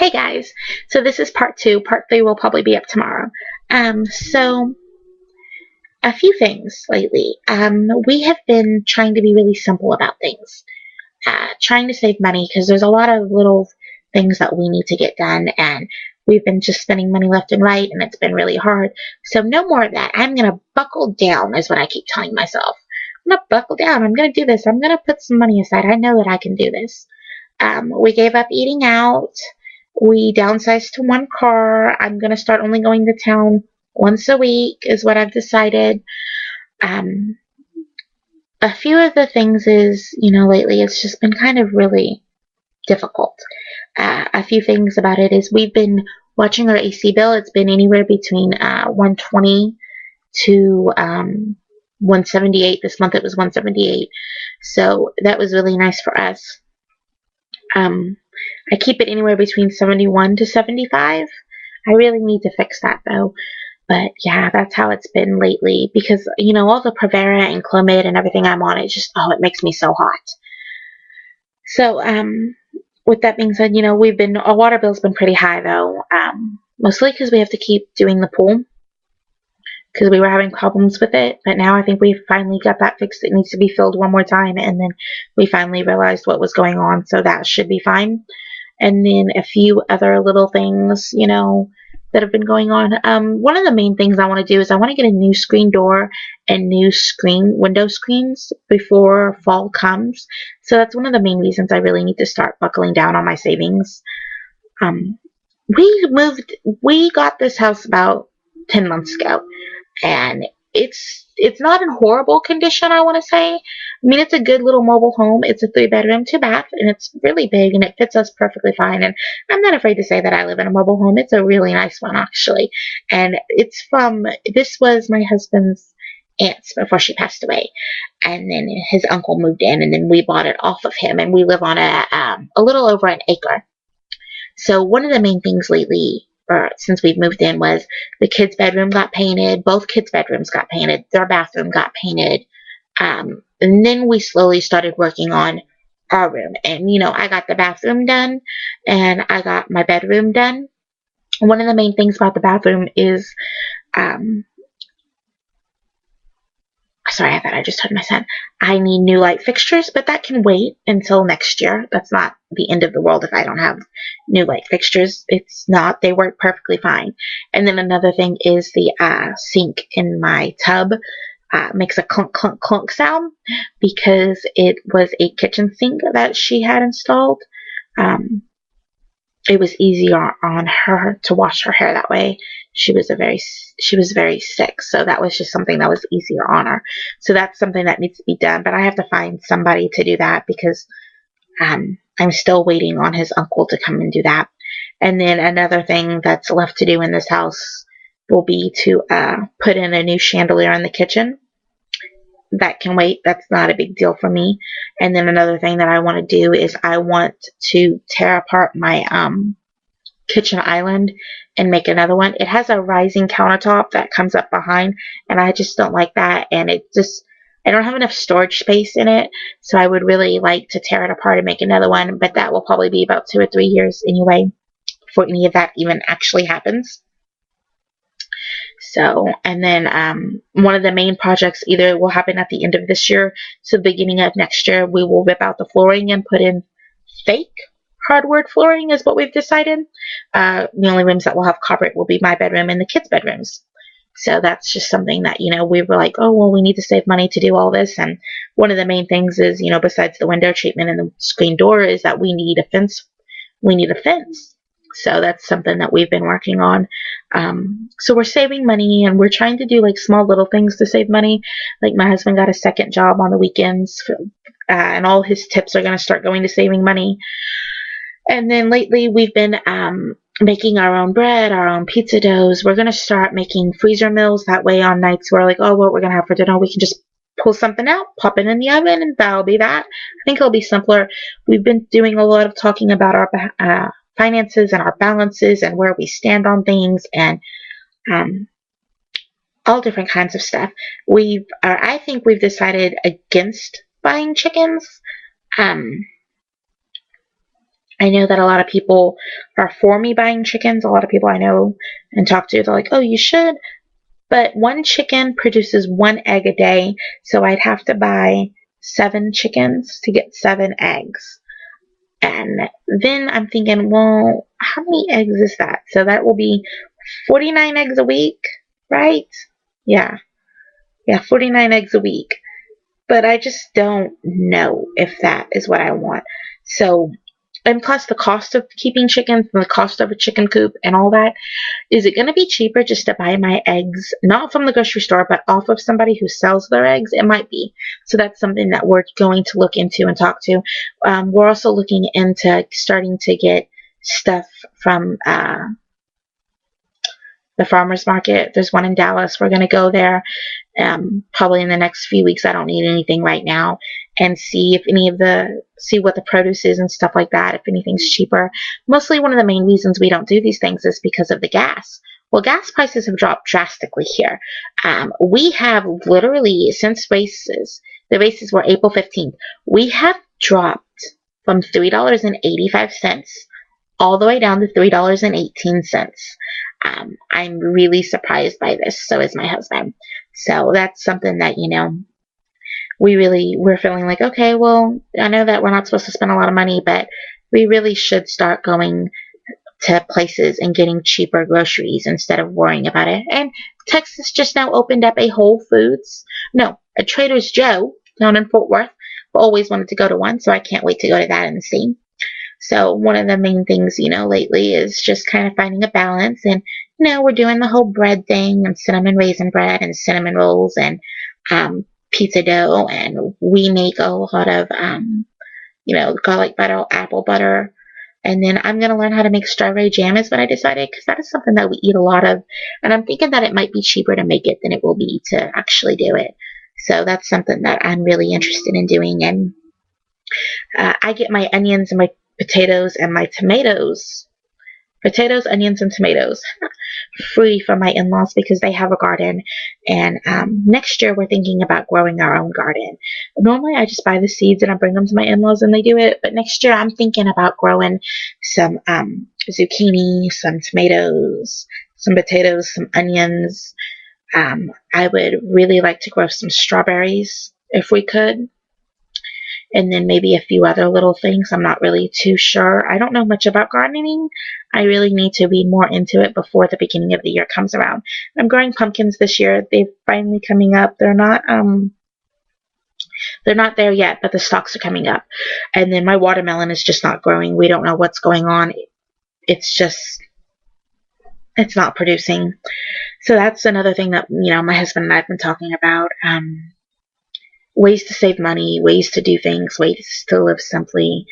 Hey guys, so this is part two. Part three will probably be up tomorrow. So a few things lately. We have been trying to be really simple about things, trying to save money because there's a lot of little things that we need to get done, and we've been just spending money left and right, and it's been really hard. So no more of that. I'm gonna buckle down, is what I keep telling myself. I'm gonna buckle down. I'm gonna do this. I'm gonna put some money aside. I know that I can do this. We gave up eating out. We downsized to one car. I'm going to start only going to town once a week, is what I've decided. Um, a few of the things is, lately it's just been kind of really difficult. A few things about it is we've been watching our AC bill. It's been anywhere between 120 to 178. This month it was 178. So that was really nice for us. I keep it anywhere between 71 to 75. I really need to fix that though. But yeah, that's how it's been lately because, all the Provera and Clomid and everything I'm on, it makes me so hot. So, with that being said, our water bill's been pretty high though. Mostly because we have to keep doing the pool because we were having problems with it. But now I think we finally got that fixed. It needs to be filled one more time. And then we finally realized what was going on. So that should be fine. And then a few other little things, that have been going on. One of the main things I want to do is I want to get a new screen door and new window screens before fall comes. So that's one of the main reasons I really need to start buckling down on my savings. We got this house about 10 months ago, and it's not in horrible condition, I want to say. I mean, it's a good little mobile home. It's a 3-bedroom, 2-bath, and it's really big, and it fits us perfectly fine. And I'm not afraid to say that I live in a mobile home. It's a really nice one, actually. And this was my husband's aunt's before she passed away. And then his uncle moved in, and then we bought it off of him, and we live on a little over an acre. So one of the main things lately, or since we've moved in, was the kids' bedroom got painted. Both kids' bedrooms got painted. Their bathroom got painted. And then we slowly started working on our room. And, I got the bathroom done and I got my bedroom done. One of the main things about the bathroom is, sorry, I thought I just heard my son. I need new light fixtures, but that can wait until next year. That's not the end of the world if I don't have new light fixtures. It's not. They work perfectly fine. And then another thing is the sink in my tub makes a clunk, clunk, clunk sound because it was a kitchen sink that she had installed. It was easier on her to wash her hair that way. She was very sick, so that was just something that was easier on her. So that's something that needs to be done, but I have to find somebody to do that because I'm still waiting on his uncle to come and do that. And then another thing that's left to do in this house will be to put in a new chandelier in the kitchen. That can wait. That's not a big deal for me. And then another thing that I want to do is I want to tear apart my kitchen island and make another one. It has a rising countertop that comes up behind, and I just don't like that. And I don't have enough storage space in it, so I would really like to tear it apart and make another one. But that will probably be about 2 or 3 years anyway before any of that even actually happens. So, and then one of the main projects either will happen at the end of this year, so beginning of next year, we will rip out the flooring and put in fake hardwood flooring is what we've decided. The only rooms that will have carpet will be my bedroom and the kids' bedrooms. So that's just something that, we were like, oh, well, we need to save money to do all this. And one of the main things is, besides the window treatment and the screen door, is that we need a fence. We need a fence. So that's something that we've been working on. So we're saving money, and we're trying to do like small little things to save money. Like my husband got a second job on the weekends, and all his tips are going to start going to saving money. And then lately we've been making our own bread, our own pizza doughs. We're going to start making freezer meals. That way on nights we're like, oh, what we're going to have for dinner, we can just pull something out, pop it in the oven, and that'll be that. I think it'll be simpler. We've been doing a lot of talking about our finances and our balances and where we stand on things, and all different kinds of stuff. I think we've decided against buying chickens. I know that a lot of people are for me buying chickens. A lot of people I know and talk to, they're like, oh, you should. But one chicken produces one egg a day, so I'd have to buy 7 chickens to get 7 eggs. And then I'm thinking, well, how many eggs is that? So that will be 49 eggs a week, right? Yeah. Yeah, 49 eggs a week. But I just don't know if that is what I want. So, and plus the cost of keeping chickens and the cost of a chicken coop and all that, is it going to be cheaper just to buy my eggs, not from the grocery store, but off of somebody who sells their eggs? It might be. So that's something that we're going to look into and talk to. We're also looking into starting to get stuff from the farmer's market. There's one in Dallas. We're going to go there probably in the next few weeks. I don't need anything right now, and see what the produce is and stuff like that, if anything's cheaper. Mostly one of the main reasons we don't do these things is because of the gas. Well, gas prices have dropped drastically here. We have literally, since the races were April 15th, we have dropped from $3.85 all the way down to $3.18. I'm really surprised by this. So is my husband. So that's something that, we're feeling like, okay, well, I know that we're not supposed to spend a lot of money, but we really should start going to places and getting cheaper groceries instead of worrying about it. And Texas just now opened up a a Trader's Joe down in Fort Worth. I've always wanted to go to one, so I can't wait to go to that and see. So one of the main things, lately is just kind of finding a balance. And, we're doing the whole bread thing and cinnamon raisin bread and cinnamon rolls and pizza dough. And we make a lot of, garlic butter, apple butter. And then I'm going to learn how to make strawberry jam is what I decided, because that is something that we eat a lot of. And I'm thinking that it might be cheaper to make it than it will be to actually do it. So that's something that I'm really interested in doing. And I get my onions and my potatoes, onions, and tomatoes free from my in-laws because they have a garden. And next year we're thinking about growing our own garden. Normally I just buy the seeds and I bring them to my in-laws and they do it. But next year I'm thinking about growing some zucchini, some tomatoes, some potatoes, some onions. I would really like to grow some strawberries if we could. And then maybe a few other little things. I'm not really too sure. I don't know much about gardening. I really need to be more into it before the beginning of the year comes around. I'm growing pumpkins this year. They're finally coming up. They're not there yet, but the stalks are coming up. And then my watermelon is just not growing. We don't know what's going on. It's not producing. So that's another thing that, my husband and I have been talking about. Ways to save money, ways to do things, ways to live simply.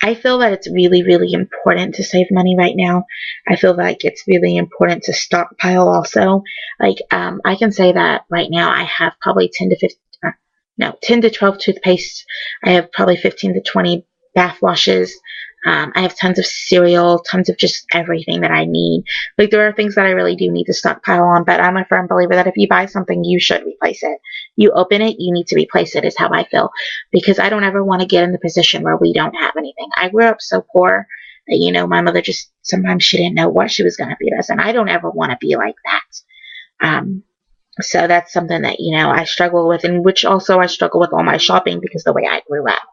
I feel that it's really, really important to save money right now. I feel like it's really important to stockpile also. Like, I can say that right now I have probably 10 to 12 toothpaste. I have probably 15 to 20 bath washes. I have tons of cereal, tons of just everything that I need. Like, there are things that I really do need to stockpile on, but I'm a firm believer that if you buy something, you should replace it. You open it, you need to replace it, is how I feel. Because I don't ever want to get in the position where we don't have anything. I grew up so poor that, my mother just, sometimes she didn't know what she was going to feed us, and I don't ever want to be like that. So that's something that, I struggle with, and which also I struggle with all my shopping because the way I grew up.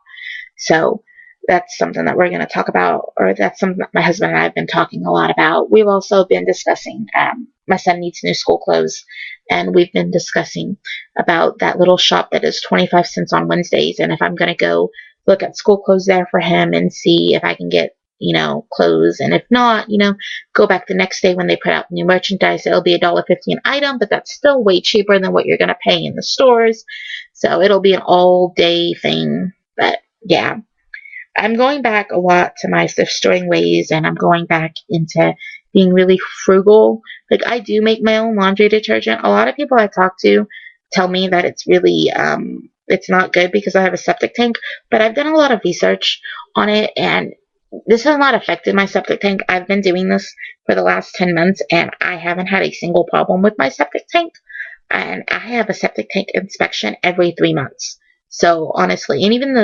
So that's something that we're going to talk about, or that's something that my husband and I have been talking a lot about. We've also been discussing, my son needs new school clothes, and we've been discussing about that little shop that is 25 cents on Wednesdays, and if I'm going to go look at school clothes there for him and see if I can get, clothes, and if not, go back the next day when they put out new merchandise. It'll be $1.50 an item, but that's still way cheaper than what you're going to pay in the stores, so it'll be an all-day thing. But yeah, I'm going back a lot to my thrift storing ways, and I'm going back into being really frugal. Like, I do make my own laundry detergent. A lot of people I talk to tell me that it's really, it's not good because I have a septic tank, but I've done a lot of research on it, and this has not affected my septic tank. I've been doing this for the last 10 months, and I haven't had a single problem with my septic tank, and I have a septic tank inspection every 3 months. So honestly, and even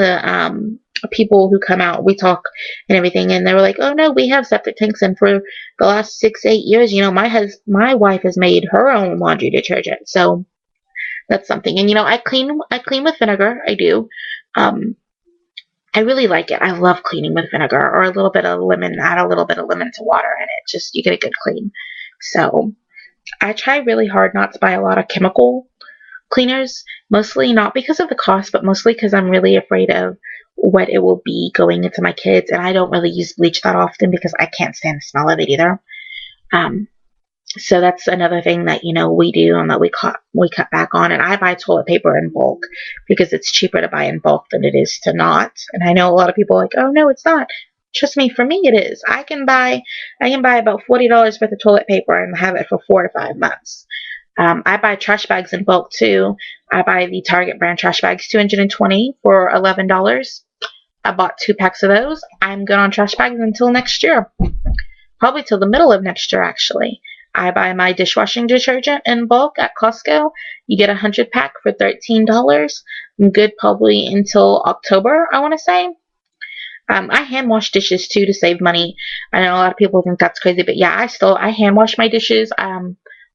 people who come out, we talk and everything, and they were like, "Oh no, we have septic tanks, and for the last 6-8 years, my wife has made her own laundry detergent." So that's something. And I clean with vinegar. I do. Um, I really like it. I love cleaning with vinegar or a little bit of lemon. Add a little bit of lemon to water, and it just you get a good clean. So I try really hard not to buy a lot of chemical cleaners, mostly not because of the cost, but mostly because I'm really afraid of what it will be going into my kids. And I don't really use bleach that often because I can't stand the smell of it either. Um, so that's another thing that we do and that we cut back on. And I buy toilet paper in bulk because it's cheaper to buy in bulk than it is to not. And I know a lot of people are like, "Oh no, it's not." Trust me, for me it is. I can buy about $40 worth of toilet paper and have it for 4 to 5 months. I buy trash bags in bulk too. I buy the Target brand trash bags, 220 for $11. I bought 2 packs of those. I'm good on trash bags until next year. Probably till the middle of next year, actually. I buy my dishwashing detergent in bulk at Costco. You get a 100 pack for $13. I'm good probably until October, I want to say. I hand wash dishes too to save money. I know a lot of people think that's crazy, but yeah, I hand wash my dishes.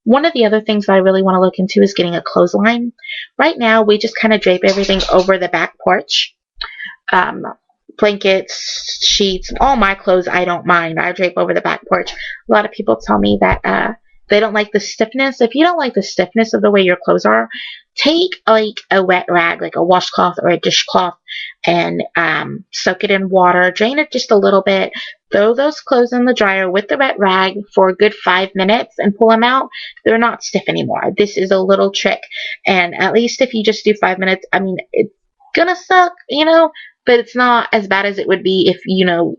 One of the other things that I really want to look into is getting a clothesline. Right now, we just kind of drape everything over the back porch. Um, Blankets, sheets, all my clothes, I don't mind. I drape over the back porch. A lot of people tell me that they don't like the stiffness. If you don't like the stiffness of the way your clothes are, take like a wet rag, like a washcloth or a dishcloth, and soak it in water. Drain it just a little bit. Throw those clothes in the dryer with the wet rag for a good 5 minutes and pull them out. They're not stiff anymore. This is a little trick. And at least if you just do 5 minutes, I mean, it's gonna suck, but it's not as bad as it would be if,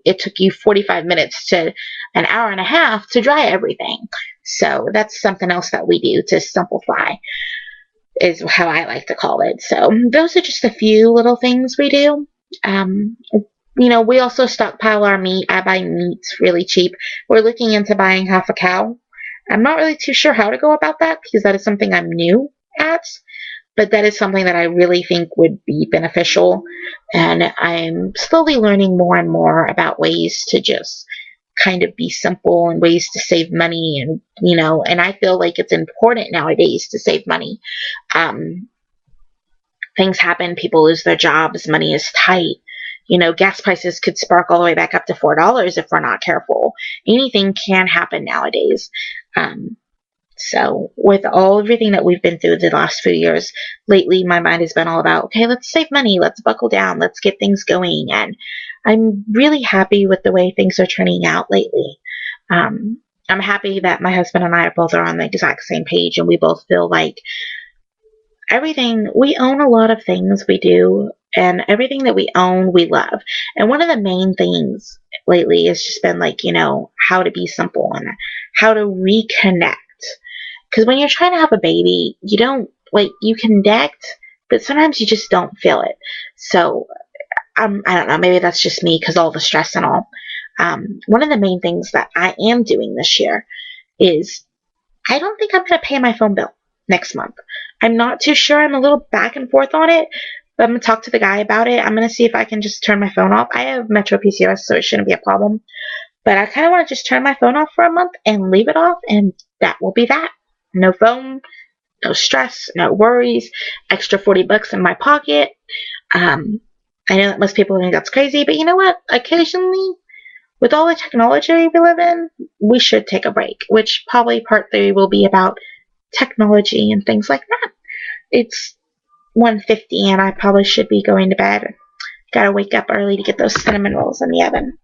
it took you 45 minutes to an hour and a half to dry everything. So that's something else that we do to simplify, is how I like to call it. So those are just a few little things we do. We also stockpile our meat. I buy meat really cheap. We're looking into buying half a cow. I'm not really too sure how to go about that because that is something I'm new at. But that is something that I really think would be beneficial. And I'm slowly learning more and more about ways to just kind of be simple and ways to save money. And I feel like it's important nowadays to save money. Things happen, people lose their jobs, money is tight. Gas prices could spark all the way back up to $4 if we're not careful. Anything can happen nowadays. So with everything that we've been through the last few years, lately my mind has been all about, okay, let's save money, let's buckle down, let's get things going. And I'm really happy with the way things are turning out lately. I'm happy that my husband and I both are on the exact same page, and we both feel like we own a lot of things we do, and everything that we own, we love. And one of the main things lately has just been like, how to be simple and how to reconnect. Because when you're trying to have a baby, you connect, but sometimes you just don't feel it. So, I don't know, maybe that's just me because all the stress and all. One of the main things that I am doing this year is I don't think I'm going to pay my phone bill next month. I'm not too sure. I'm a little back and forth on it, but I'm going to talk to the guy about it. I'm going to see if I can just turn my phone off. I have Metro PCOS, so it shouldn't be a problem. But I kind of want to just turn my phone off for a month and leave it off, and that will be that. No phone, no stress, no worries, extra $40 in my pocket. I know that most people think that's crazy, but you know what? Occasionally, with all the technology we live in, we should take a break, which probably part 3 will be about technology and things like that. It's 1:50 and I probably should be going to bed. Gotta wake up early to get those cinnamon rolls in the oven.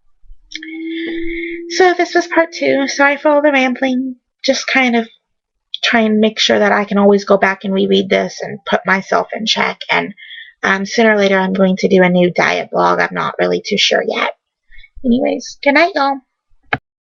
So this was part 2. Sorry for all the rambling. Just kind of try and make sure that I can always go back and reread this and put myself in check. And sooner or later I'm going to do a new diet blog. I'm not really too sure yet. Anyways, good night, y'all.